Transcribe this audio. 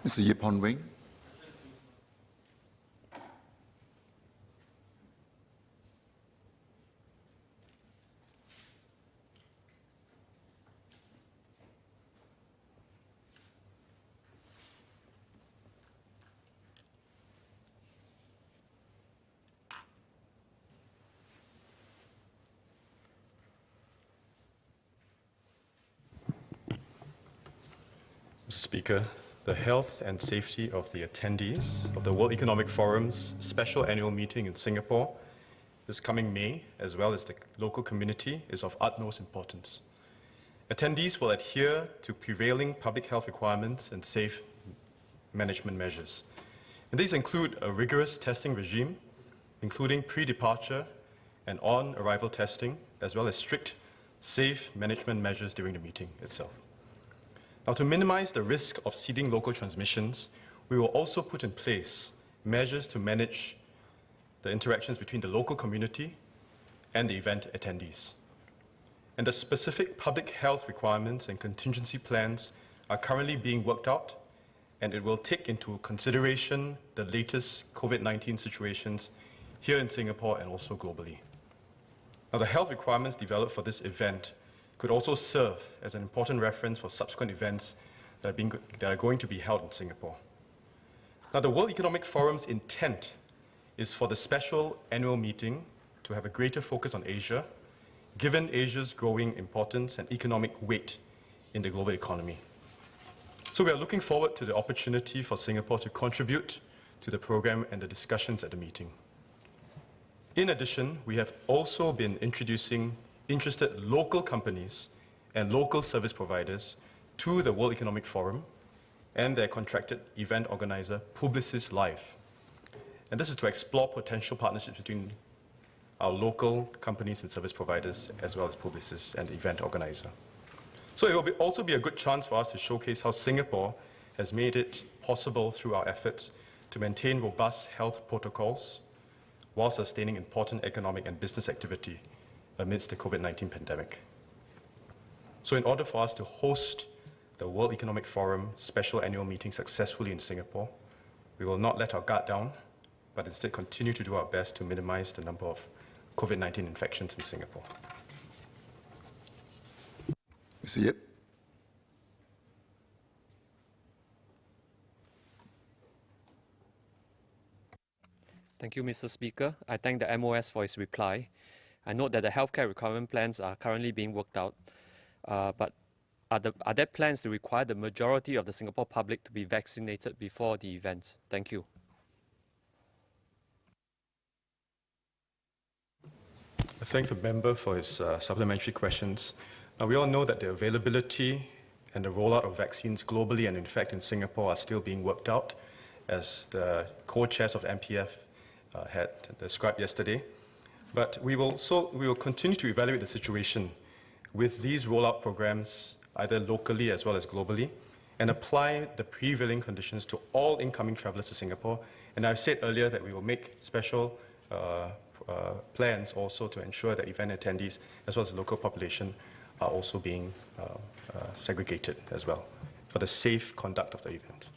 Mr. Yip Hon Wing. Mr. Speaker, the health and safety of the attendees of the World Economic Forum's special annual meeting in Singapore this coming May, as well as the local community, is of utmost importance. Attendees will adhere to prevailing public health requirements and safe management measures. And these include a rigorous testing regime, including pre-departure and on-arrival testing, as well as strict safe management measures during the meeting itself. Now, to minimize the risk of seeding local transmissions, we will also put in place measures to manage the interactions between the local community and the event attendees. And the specific public health requirements and contingency plans are currently being worked out, and it will take into consideration the latest COVID-19 situations here in Singapore and also globally. Now, the health requirements developed for this event could also serve as an important reference for subsequent events that are going to be held in Singapore. Now, the World Economic Forum's intent is for the special annual meeting to have a greater focus on Asia, given Asia's growing importance and economic weight in the global economy. So we are looking forward to the opportunity for Singapore to contribute to the program and the discussions at the meeting. In addition, we have also been introducing interested local companies and local service providers to the World Economic Forum and their contracted event organizer, Publicis Live. And this is to explore potential partnerships between our local companies and service providers, as well as Publicis and the event organizer. So it will also be a good chance for us to showcase how Singapore has made it possible through our efforts to maintain robust health protocols while sustaining important economic and business activity amidst the COVID-19 pandemic. So in order for us to host the World Economic Forum special annual meeting successfully in Singapore, we will not let our guard down, but instead continue to do our best to minimize the number of COVID-19 infections in Singapore. Mr. Yip. Thank you, Mr. Speaker. I thank the MOS for its reply. I note that the healthcare requirement plans are currently being worked out, but are there plans to require the majority of the Singapore public to be vaccinated before the event? Thank you. I thank the member for his supplementary questions. Now, we all know that the availability and the rollout of vaccines globally and in fact in Singapore are still being worked out, as the co-chairs of MPF had described yesterday. But we will continue to evaluate the situation with these rollout programs, either locally as well as globally, and apply the prevailing conditions to all incoming travelers to Singapore. And I've said earlier that we will make special plans also to ensure that event attendees as well as the local population are also being segregated as well for the safe conduct of the event.